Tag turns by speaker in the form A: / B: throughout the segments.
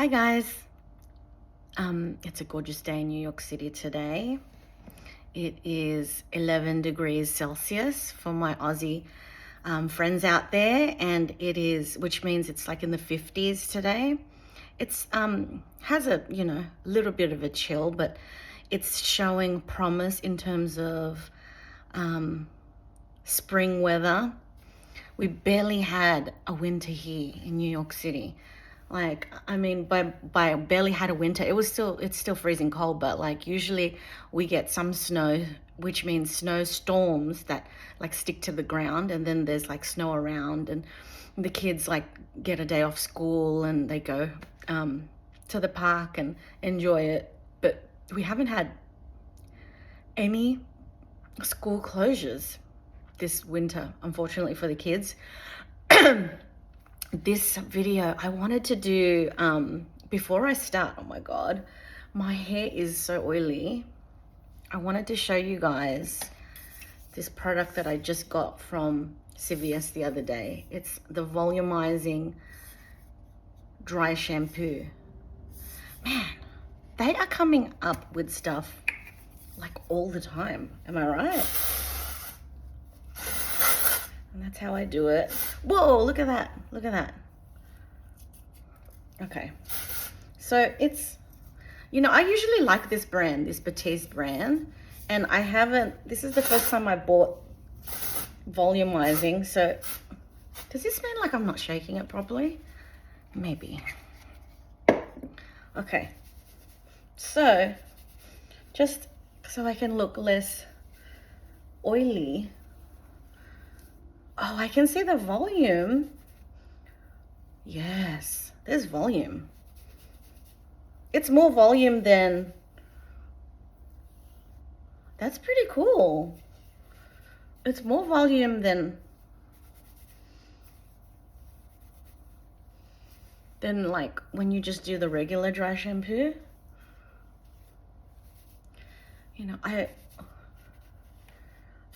A: Hi guys. It's a gorgeous day in New York City today. It is 11 degrees Celsius for my Aussie friends out there, and which means it's like in the 50s today. It's has a little bit of a chill, but it's showing promise in terms of spring weather. We barely had a winter here in New York City. Like, I mean, by barely had a winter, it's still freezing cold, but like usually we get some snow, which means snowstorms that like stick to the ground, and then there's like snow around, and the kids like get a day off school and they go to the park and enjoy it. But we haven't had any school closures this winter, unfortunately, for the kids. This video I wanted to do before I start. Oh my god, my hair is so oily. I wanted to show you guys this product that I just got from CVS the other day. It's the volumizing dry shampoo. Man, they are coming up with stuff like all the time. Am I right? And that's how I do it. Whoa, look at that. Look at that. Okay. So it's, I usually like this brand, this Batiste brand. And I haven't, this is the first time I bought volumizing. So does this mean like I'm not shaking it properly? Maybe. Okay. So just so I can look less oily. Oh, I can see the volume. Yes, there's volume. It's more volume than... That's pretty cool. It's more volume than like when you just do the regular dry shampoo. I've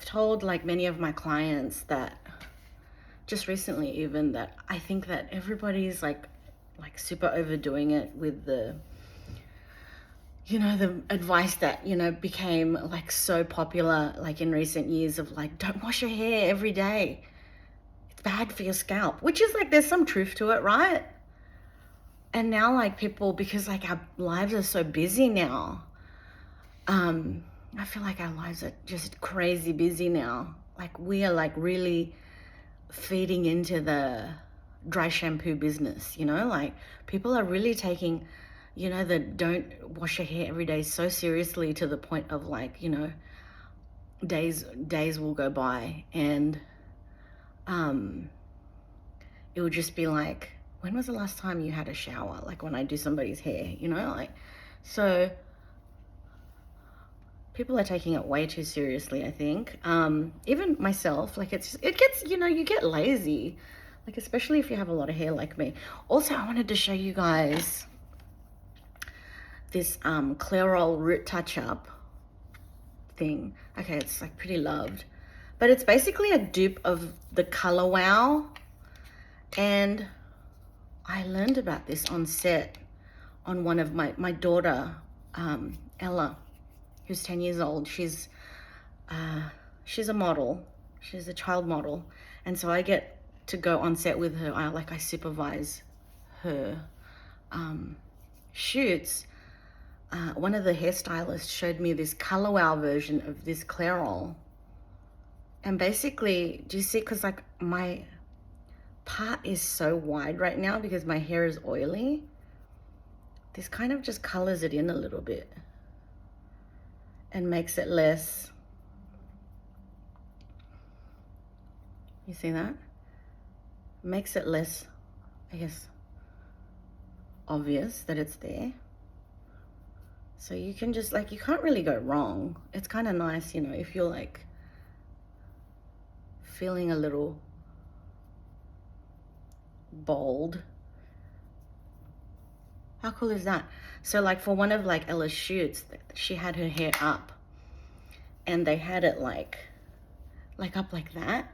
A: told like many of my clients that just recently even that I think that everybody's like super overdoing it with the the advice that became like so popular like in recent years of like, don't wash your hair every day, it's bad for your scalp, which is like there's some truth to it, right? And now like people, because like our lives are so busy now, I feel like our lives are just crazy busy now. Like we are like really feeding into the dry shampoo business, like people are really taking, the don't wash your hair every day so seriously, to the point of like, days will go by and it will just be like, when was the last time you had a shower? Like when I do somebody's hair, like, so people are taking it way too seriously, I think. Even myself, like it gets, you get lazy, like especially if you have a lot of hair like me. Also, I wanted to show you guys this Clairol root touch-up thing. Okay, it's like pretty loved, but it's basically a dupe of the Color Wow, and I learned about this on set on one of my daughter, Ella, who's 10 years old. She's a model. She's a child model. And so I get to go on set with her. I supervise her shoots. One of the hairstylists showed me this Color Wow version of this Clairol. And basically, do you see, because like my part is so wide right now because my hair is oily, this kind of just colors it in a little bit and makes it less, you see that? Makes it less, I guess, obvious that it's there. So you can just like, you can't really go wrong. It's kind of nice, if you're like feeling a little bold. How cool is that? So like for one of like Ella's shoots, she had her hair up and they had it like up like that,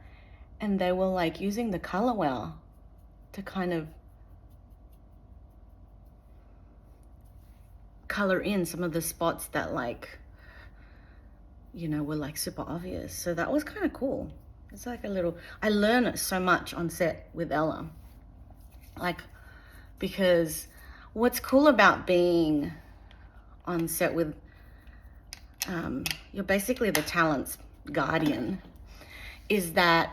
A: and they were like using the Color Wow to kind of color in some of the spots that like, you know, were like super obvious. So that was kind of cool. It's like a little, I learned so much on set with Ella. Like, because what's cool about being on set with, you're basically the talent's guardian, is that,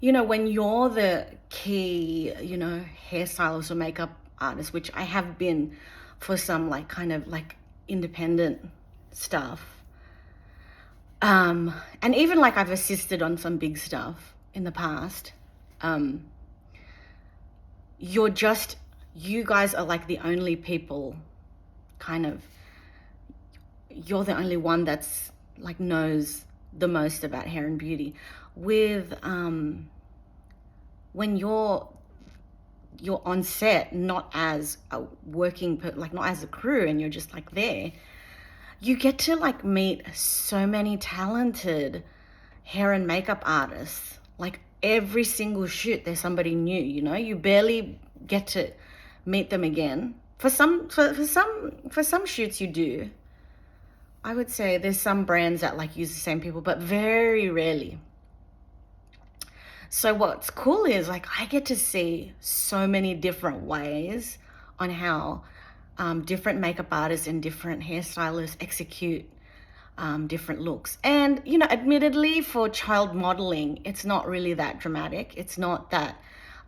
A: you know, when you're the key, you know, hairstylist or makeup artist, which I have been for some like kind of like independent stuff, and even like I've assisted on some big stuff in the past, you guys are like the only people kind of, you're the only one that's like knows the most about hair and beauty. With when you're on set, not as a like not as a crew, and you're just like there, you get to like meet so many talented hair and makeup artists. Like every single shoot there's somebody new, you know. You barely get to meet them again. For some shoots you do. I would say there's some brands that like use the same people, but very rarely. So what's cool is like I get to see so many different ways on how different makeup artists and different hairstylists execute different looks. And, you know, admittedly for child modeling, it's not really that dramatic. It's not that,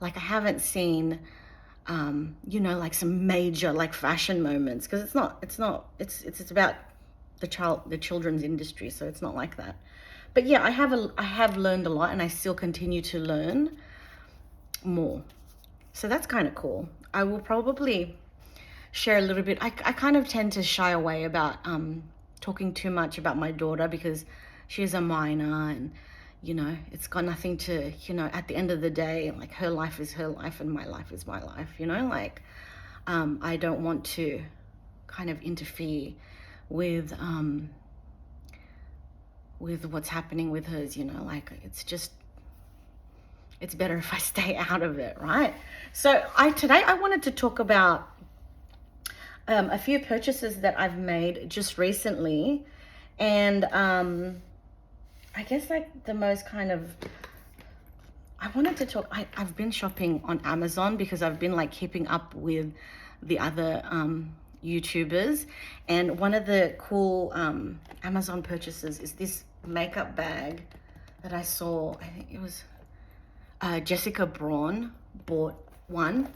A: like I haven't seen, you know, like some major like fashion moments, because it's about the children's industry, so it's not like that. But yeah, I have learned a lot, and I still continue to learn more. So that's kind of cool. I will probably share a little bit. I kind of tend to shy away about talking too much about my daughter, because she's a minor, and you know, it's got nothing to, you know, at the end of the day, like her life is her life and my life is my life, you know, like I don't want to kind of interfere with what's happening with hers, you know, like it's better if I stay out of it, right? So today I wanted to talk about a few purchases that I've made just recently, and I guess like the most kind of, I wanted to talk, I've been shopping on Amazon because I've been like keeping up with the other YouTubers, and one of the cool Amazon purchases is this makeup bag that I saw. I think it was Jessica Braun bought one,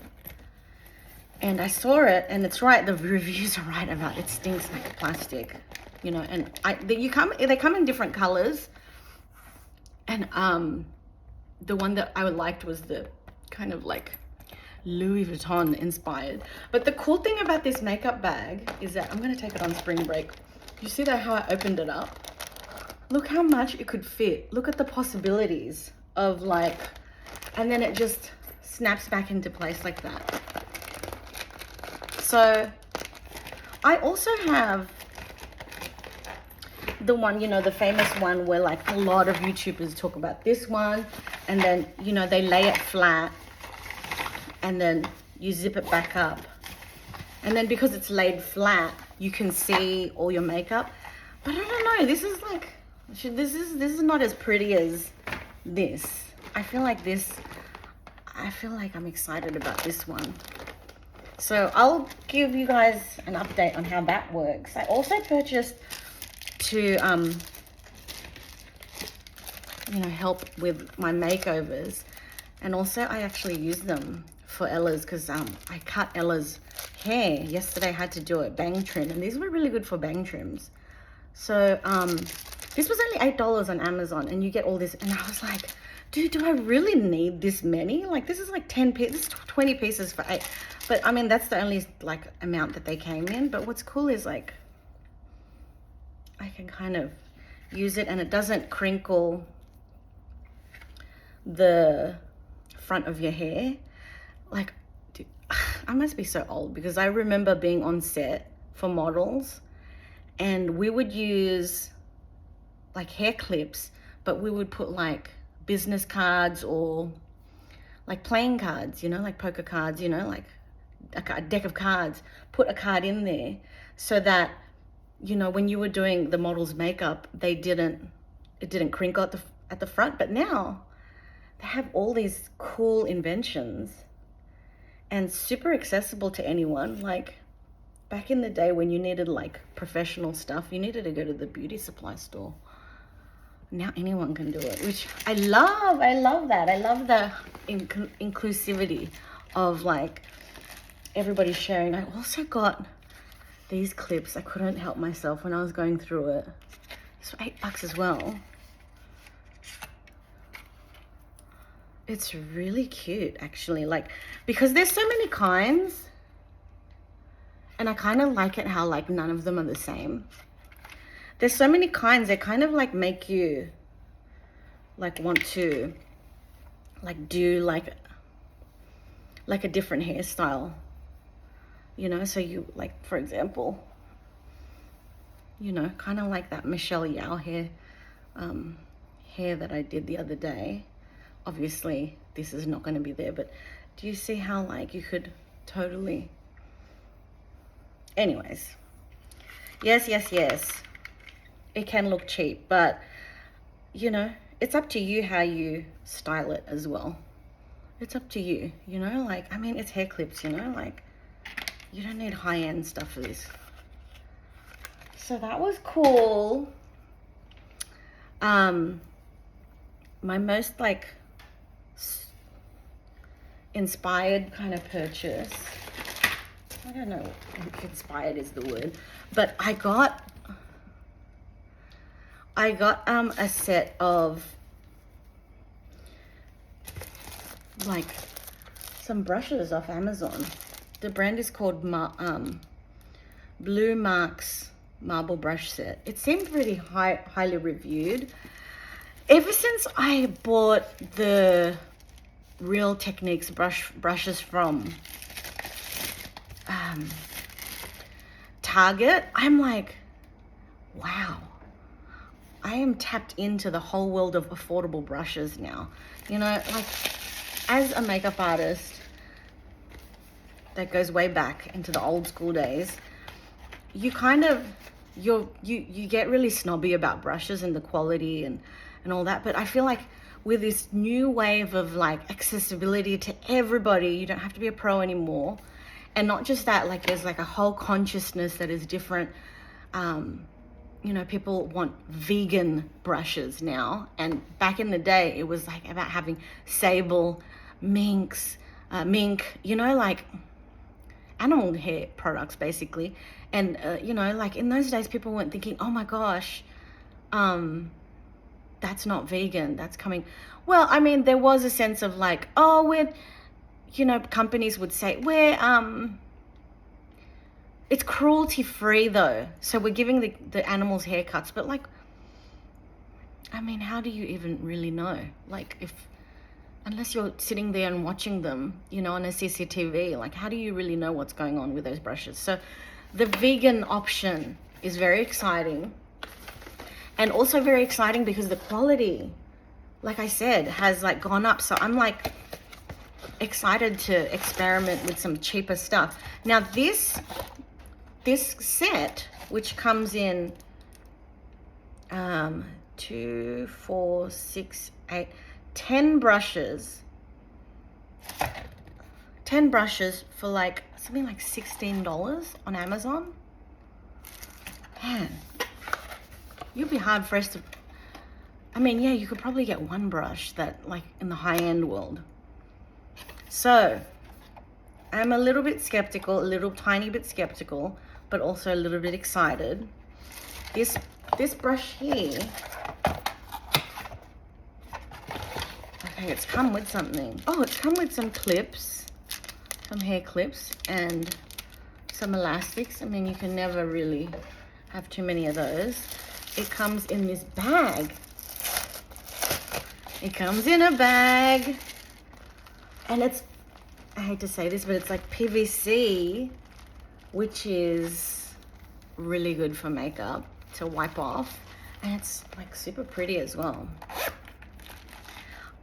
A: and I saw it, and it's right, the reviews are right about it stinks like plastic, you know. And they come in different colors, and the one that I liked was the kind of like Louis Vuitton inspired. But the cool thing about this makeup bag is that, I'm going to take it on spring break. You see that how I opened it up? Look how much it could fit. Look at the possibilities of like, and then it just snaps back into place like that. So I also have the one, you know, the famous one where like a lot of YouTubers talk about this one, and then, you know, they lay it flat and then you zip it back up, and then because it's laid flat you can see all your makeup. But I don't know, this is like, this is not as pretty as this. I feel like I'm excited about this one. So I'll give you guys an update on how that works. I also purchased to you know, help with my makeovers, and also I actually use them for Ella's, because I cut Ella's hair yesterday. I had to do a bang trim, and these were really good for bang trims. So this was only $8 on Amazon, and you get all this, and I was like, dude, do I really need this many? Like, this is like 10 pieces, this is 20 pieces for 8. But I mean, that's the only like amount that they came in. But what's cool is like I can kind of use it, and it doesn't crinkle the front of your hair. Like, dude, I must be so old, because I remember being on set for models, and we would use like hair clips, but we would put like business cards or like playing cards, you know, like poker cards, you know, like a deck of cards, put a card in there so that, you know, when you were doing the model's makeup, it didn't crinkle at the front. But now they have all these cool inventions and super accessible to anyone. Like back in the day when you needed like professional stuff, you needed to go to the beauty supply store. Now anyone can do it, which I love. I love that. I love the inclusivity of like everybody sharing. I also got these clips. I couldn't help myself when I was going through it. It's $8 as well. It's really cute, actually, like, because there's so many kinds, and I kind of like it how, like, none of them are the same. There's so many kinds, they kind of, like, make you, like, want to, like, do, like a different hairstyle, you know? So you, like, for example, you know, kind of like that Michelle Yeoh hair that I did the other day. Obviously, this is not going to be there, but do you see how, like, you could totally... Anyways. Yes. It can look cheap, but, you know, it's up to you how you style it as well. It's up to you, you know? Like, I mean, it's hair clips, you know? Like, you don't need high-end stuff for this. So that was cool. My most, like... inspired kind of purchase, I don't know if inspired is the word, but I got a set of like some brushes off Amazon. The brand is called Blue Marks Marble Brush Set. It seemed pretty highly reviewed. Ever since I bought the Real Techniques brushes from Target, I'm like, wow, I am tapped into the whole world of affordable brushes now. You know, like, as a makeup artist that goes way back into the old school days, you kind of, you get really snobby about brushes and the quality and all that, but I feel like with this new wave of like accessibility to everybody, you don't have to be a pro anymore. And not just that, like there's like a whole consciousness that is different. You know, people want vegan brushes now. And back in the day, it was like about having sable, mink, you know, like animal hair products basically. And, you know, like in those days, people weren't thinking, oh my gosh, that's not vegan, that's coming. Well, I mean, there was a sense of like, oh, we're, you know, companies would say, it's cruelty free though. So we're giving the animals haircuts, but like, I mean, how do you even really know? Like unless you're sitting there and watching them, you know, on a CCTV, like how do you really know what's going on with those brushes? So the vegan option is very exciting. And also very exciting because the quality, like I said, has like gone up. So I'm like excited to experiment with some cheaper stuff. Now this set, which comes in 2, 4, 6, 8, 10 brushes. 10 brushes for like something like $16 on Amazon. Man. You'd be hard for us to, I mean, yeah, you could probably get one brush that, like, in the high-end world. So, I'm a little bit skeptical, a little tiny bit skeptical, but also a little bit excited. This brush here, okay, it's come with something. Oh, it's come with some clips, some hair clips, and some elastics. I mean, you can never really have too many of those. It comes in this bag. It comes in a bag. And it's, I hate to say this, but it's like PVC, which is really good for makeup to wipe off. And it's like super pretty as well.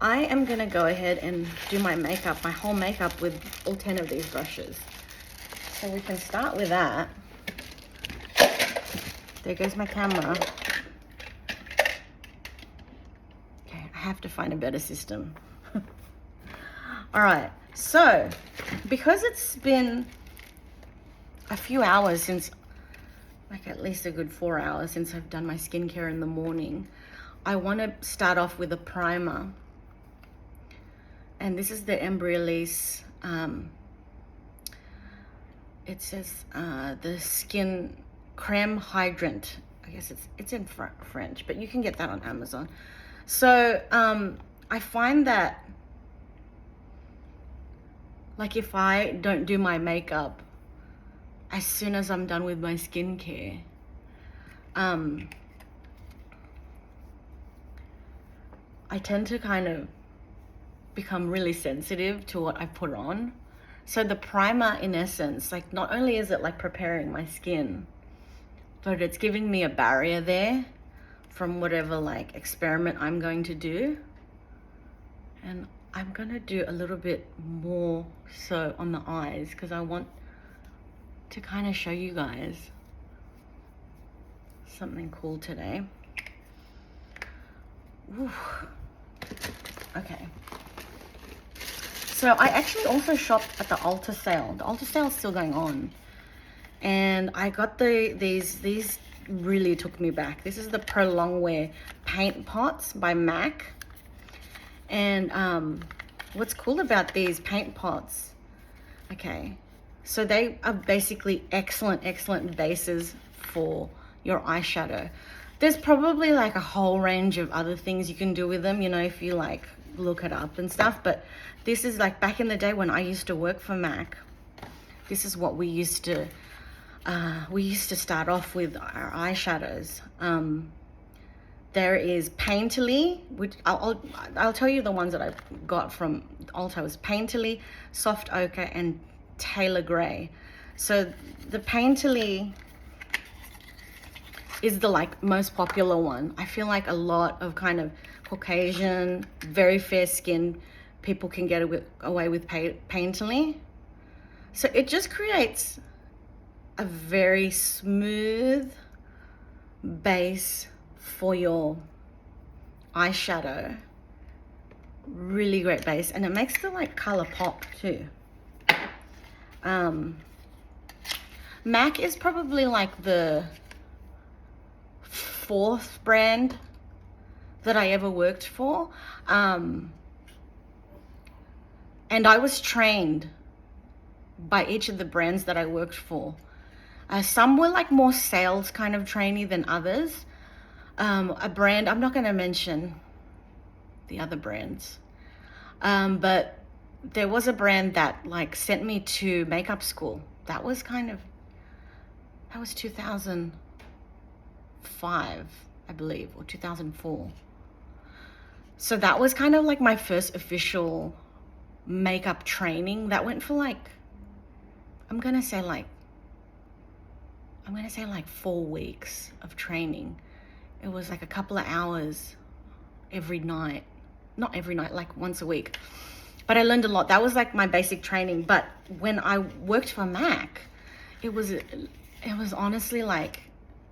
A: I am gonna go ahead and do my makeup, my whole makeup with all 10 of these brushes. So we can start with that. There goes my camera. Okay, I have to find a better system. All right, so because it's been a few hours since, like at least a good 4 hours since I've done my skincare in the morning, I want to start off with a primer. And this is the Embryolisse, it says the Skin Creme Hydrant. I guess it's in French, but you can get that on Amazon. So I find that, like, if I don't do my makeup as soon as I'm done with my skincare, I tend to kind of become really sensitive to what I put on. So the primer, in essence, like, not only is it like preparing my skin, but it's giving me a barrier there from whatever like experiment I'm going to do. And I'm gonna do a little bit more so on the eyes because I want to kind of show you guys something cool today. Ooh. Okay. So I actually also shopped at the Ulta sale. The Ulta sale is still going on. And I got these really took me back. This is the Pro Longwear Paint Pots by MAC. And what's cool about these paint pots, okay, so they are basically excellent bases for your eyeshadow. There's probably like a whole range of other things you can do with them, you know, if you like look it up and stuff. But this is like back in the day when I used to work for MAC. This is what we used to start off with our eyeshadows. There is Painterly, which I'll tell you the ones that I got from Ulta. Was Painterly, Soft Ochre, and Taylor Gray. So the Painterly is the like most popular one. I feel like a lot of kind of Caucasian, very fair skin people can get away with Painterly. So it just creates a very smooth base for your eyeshadow. Really great base, and it makes the like color pop too. MAC is probably like the 4th brand that I ever worked for, and I was trained by each of the brands that I worked for. Some were like more sales kind of trainee than others. A brand, I'm not going to mention the other brands, but there was a brand that like sent me to makeup school. That was 2005, I believe, or 2004. So that was kind of like my first official makeup training. That went for like, I'm gonna say like 4 weeks of training. It was like a couple of hours every night. Not every night, like once a week. But I learned a lot. That was like my basic training. But when I worked for MAC, it was honestly like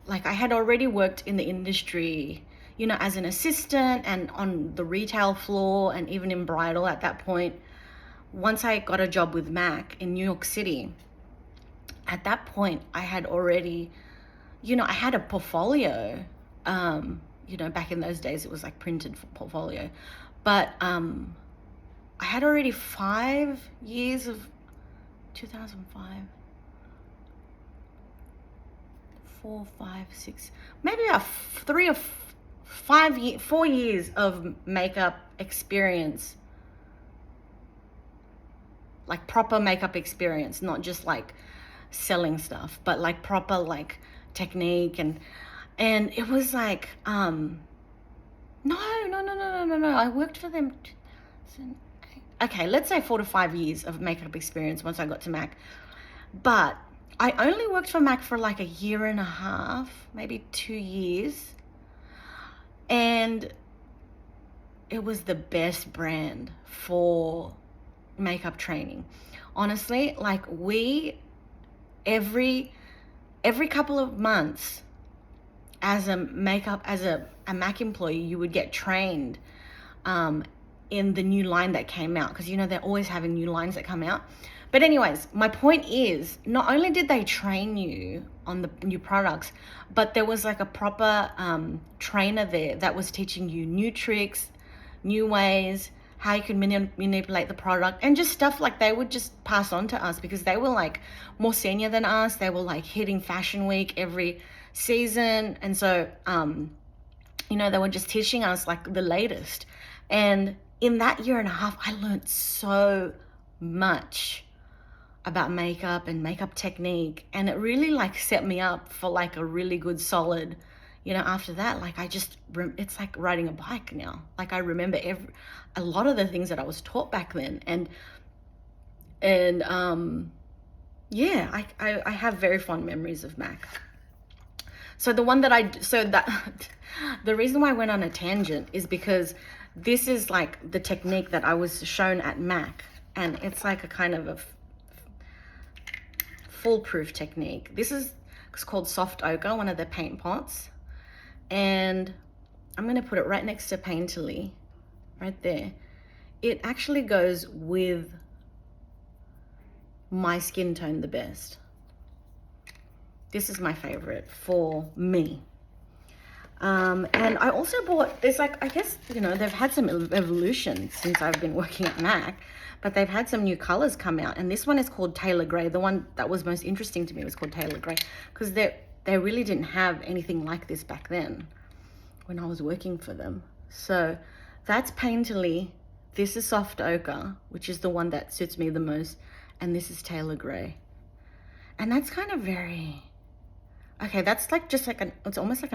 A: I had already worked in the industry, you know, as an assistant and on the retail floor and even in bridal at that point. Once I got a job with MAC in New York City, at that point I had already, you know, I had a portfolio. You know, back in those days it was like printed portfolio, but I had already 5 years of 2005, 4, 5, 6, maybe 4 years of makeup experience, like proper makeup experience, not just like selling stuff, but like proper like technique. And it was like, no. I worked for them. Okay, let's say 4 to 5 years of makeup experience once I got to MAC. But I only worked for MAC for like a year and a half, maybe 2 years. And it was the best brand for makeup training. Honestly, like we every couple of months, as a MAC employee, you would get trained in the new line that came out, because they're always having new lines that come out. But anyways, my point is, not only did they train you on the new products, but there was like a proper trainer there that was teaching you new tricks, new ways, how you can manipulate the product, and just stuff like they would just pass on to us, because they were like more senior than us. They were like hitting Fashion Week every season, and so they were just teaching us like the latest. And in that year and a half, I learned so much about makeup and makeup technique, and it really like set me up for like a really good solid, after that, like it's like riding a bike now. Like I remember a lot of the things that I was taught back then, and yeah, I have very fond memories of MAC. So the reason why I went on a tangent is because this is like the technique that I was shown at MAC, and it's like a kind of a foolproof technique. It's called Soft Ochre, one of the paint pots, and I'm going to put it right next to Painterly, right there. It actually goes with my skin tone the best. This is my favorite for me. And I also bought, there's like, I guess, they've had some evolution since I've been working at MAC, but they've had some new colors come out. And this one is called Taylor Grey. The one that was most interesting to me was called Taylor Grey, because they really didn't have anything like this back then when I was working for them. So that's Painterly. This is Soft Ochre, which is the one that suits me the most. And this is Taylor Grey. And that's kind of very, okay, that's like just like it's almost like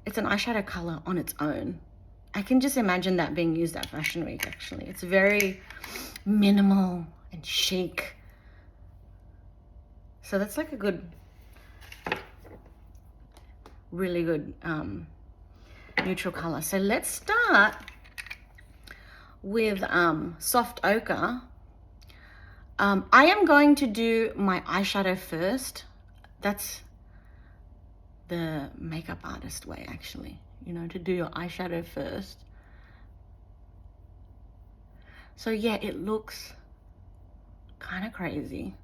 A: it's an eyeshadow color on its own. I can just imagine that being used at Fashion Week, actually. It's very minimal and chic. So that's like a good, really good neutral color. So let's start with Soft Ochre. I am going to do my eyeshadow first. That's the makeup artist way, actually, to do your eyeshadow first. So yeah, it looks kind of crazy,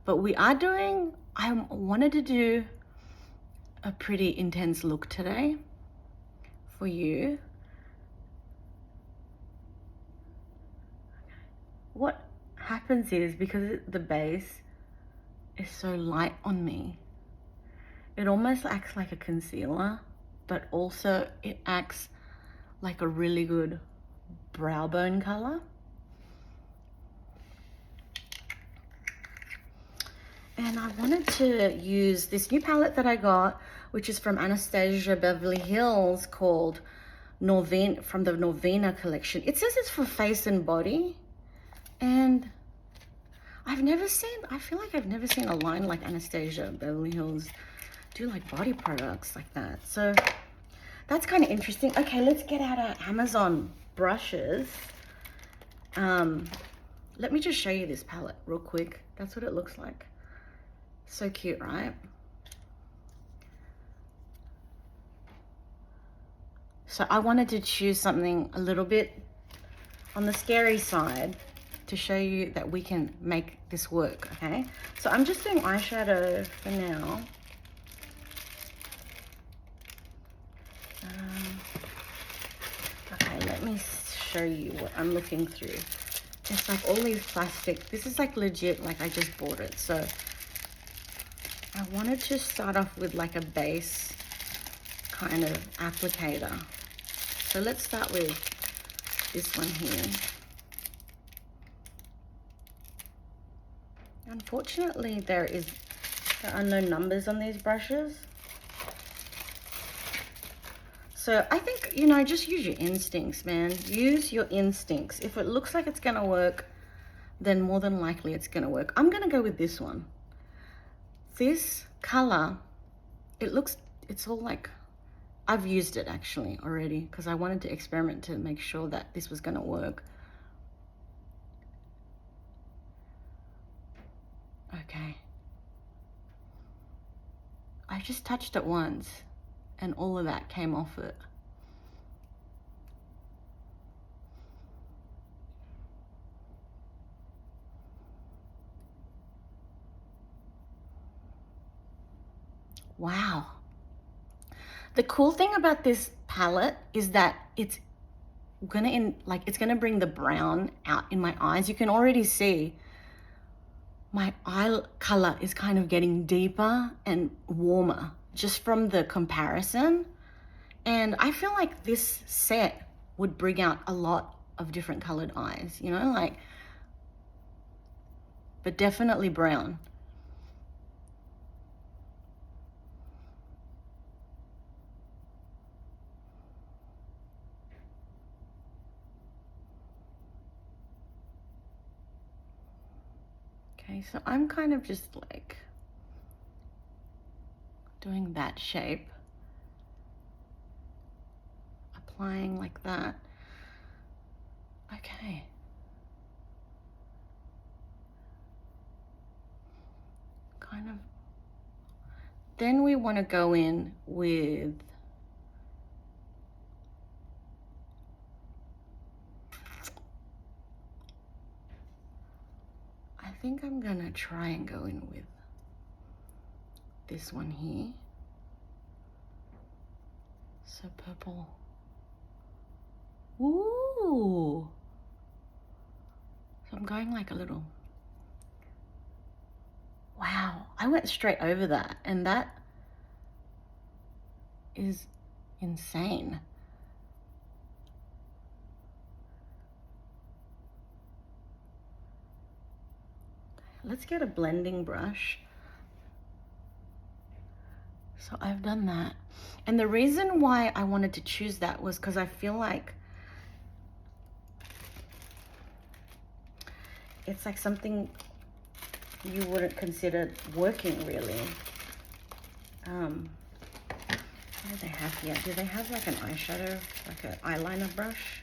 A: but I wanted to do a pretty intense look today for you. What happens is, because the base is so light on me, it almost acts like a concealer, but also it acts like a really good brow bone color. And I wanted to use this new palette that I got, which is from Anastasia Beverly Hills, called Norvina, from the Norvina collection. It says it's for face and body, and I feel like I've never seen a line like Anastasia Beverly Hills do like body products like that. So that's kind of interesting. Okay, let's get out our Amazon brushes. Let me just show you this palette real quick. That's what it looks like. So cute, right? So I wanted to choose something a little bit on the scary side to show you that we can make this work, okay? So I'm just doing eyeshadow for now. Okay, let me show you what I'm looking through. It's like all these plastic, this is like legit, like I just bought it. So I wanted to start off with like a base kind of applicator. So let's start with this one here. Unfortunately, there are no numbers on these brushes. So I think, just use your instincts, man. Use your instincts. If it looks like it's gonna work, then more than likely it's gonna work. I'm gonna go with this one. This color, it's all like, I've used it actually already, because I wanted to experiment to make sure that this was gonna work. Okay. I just touched it once and all of that came off it. Wow. The cool thing about this palette is that it's gonna bring the brown out in my eyes. You can already see my eye color is kind of getting deeper and warmer just from the comparison. And I feel like this set would bring out a lot of different colored eyes, you know, like, but definitely brown. Okay, so I'm kind of just like doing that shape, applying like that. Okay. Kind of. Then we want to go in with I think I'm gonna try and go in with this one here. So purple. Ooh. So I'm going like a little. Wow, I went straight over that, and that is insane. Let's get a blending brush. So I've done that. And the reason why I wanted to choose that was because I feel like it's like something you wouldn't consider working really. What do they have here? Do they have like an eyeshadow, like an eyeliner brush?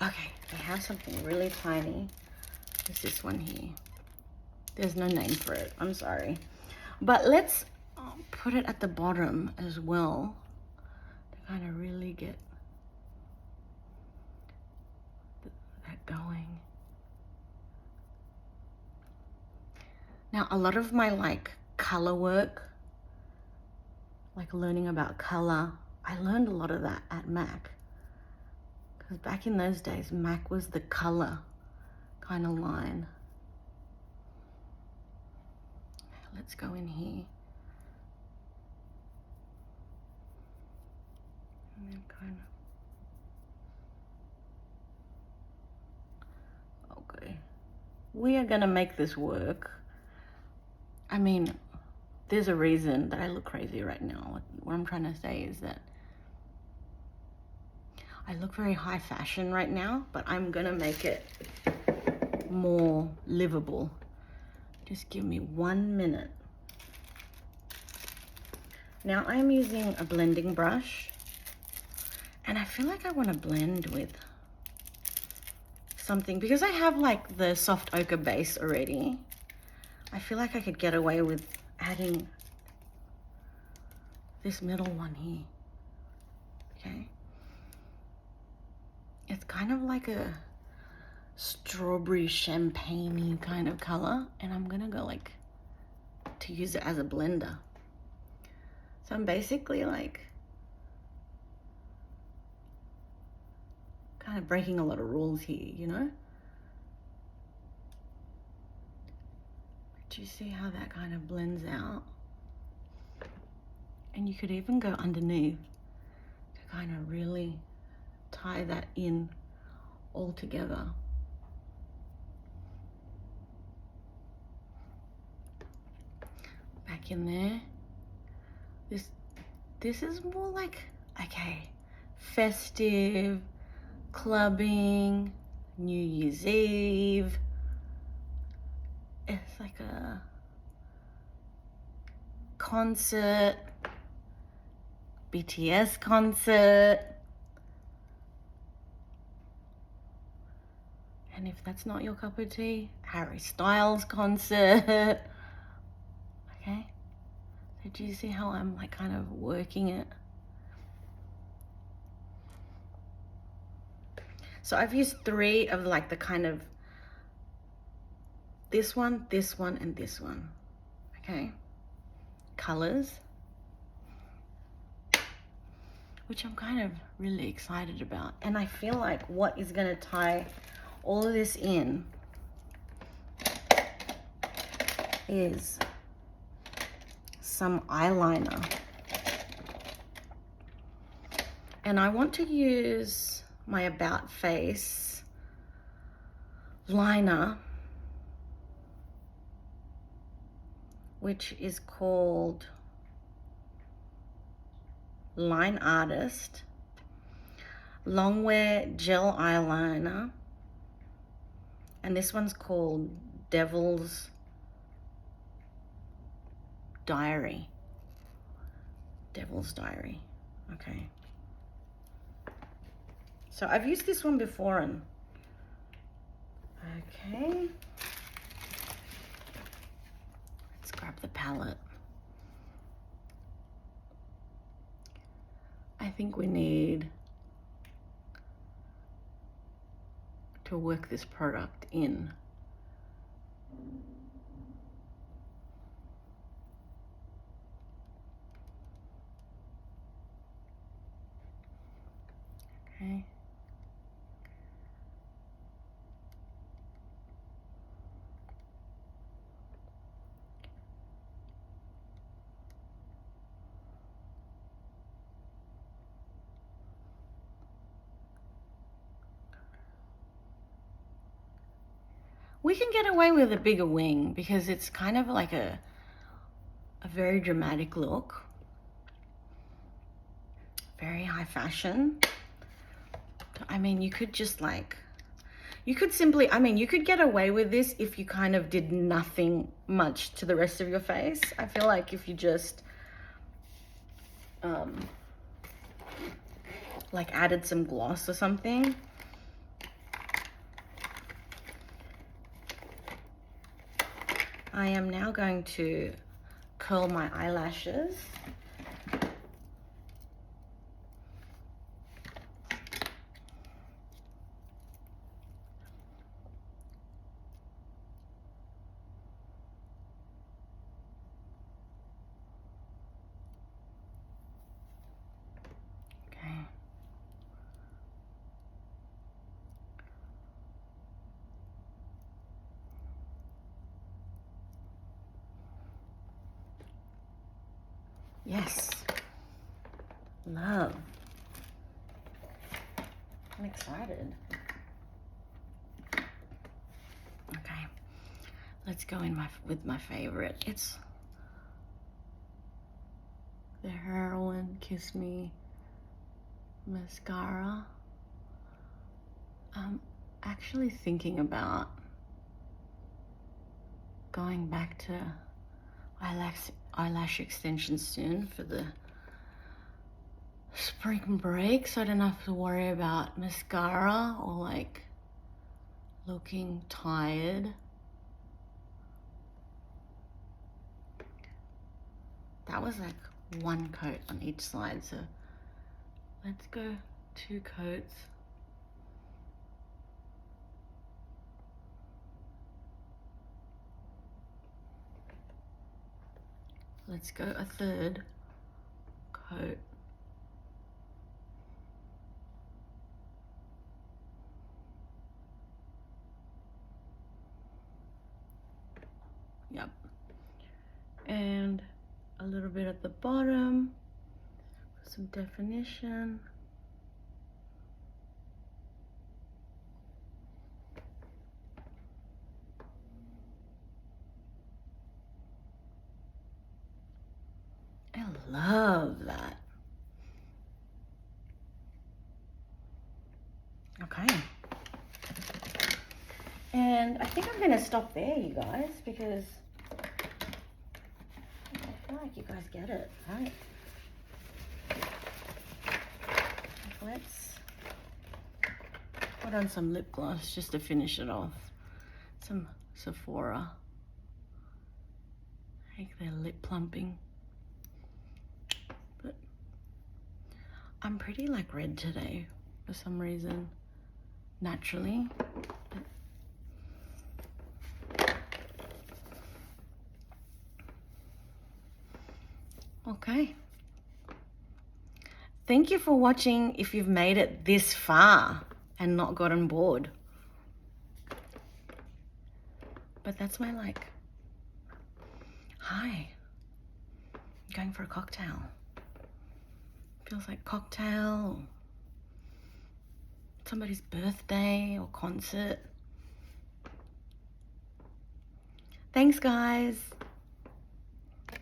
A: Okay, they have something really tiny. It's this one here. There's no name for it, I'm sorry. But let's put it at the bottom as well to kind of really get that going. Now, a lot of my like color work, like learning about color, I learned a lot of that at MAC. Because back in those days, MAC was the color kind of line. Let's go in here. And then kind of, okay. We are gonna make this work. I mean, there's a reason that I look crazy right now. What I'm trying to say is that I look very high fashion right now, but I'm gonna make it more livable. Just give me 1 minute. Now I'm using a blending brush, and I feel like I want to blend with something because I have like the soft ochre base already. I feel like I could get away with adding this middle one here. Okay. It's kind of like a strawberry champagne-y kind of color, and I'm gonna go like to use it as a blender. So I'm basically like kind of breaking a lot of rules here, you know? Do you see how that kind of blends out? And you could even go underneath to kind of really tie that in all together. Back in there. This is more like, okay, festive, clubbing, New Year's Eve. It's like a concert, BTS concert. And if that's not your cup of tea, Harry Styles concert. Okay, so do you see how I'm like kind of working it? So I've used 3 of like the kind of this one, and this one. Okay, colors, which I'm kind of really excited about. And I feel like what is gonna tie all of this in is some eyeliner. And I want to use my About Face liner, which is called Line Artist Longwear Gel Eyeliner. And this one's called Devil's Diary. Devil's Diary. Okay. So I've used this one before and okay. Let's grab the palette. I think we need to work this product in. Okay. We can get away with a bigger wing because it's kind of like a very dramatic look. Very high fashion. I mean, you could just like, you could simply, I mean, you could get away with this if you kind of did nothing much to the rest of your face. I feel like if you just like added some gloss or something. I am now going to curl my eyelashes. Okay. Yes. Love. I'm excited. Okay. Let's go in with my favorite. It's the Heroine Kiss Me mascara. I'm actually thinking about going back to eyelash extensions soon for the spring break, so I don't have to worry about mascara or like looking tired. That was like 1 coat on each side, so let's go 2 coats. Let's go a 3rd coat. Yep. And a little bit at the bottom for some definition. I love that. Okay. And I think I'm gonna stop there, you guys, because I feel like you guys get it, right? Let's Put on some lip gloss just to finish it off. Some Sephora. Like their lip plumping. But I'm pretty like red today for some reason. Naturally. Okay. Thank you for watching if you've made it this far and not gotten bored. But that's my like, hi, I'm going for a cocktail. Feels like cocktail, somebody's birthday or concert. Thanks guys.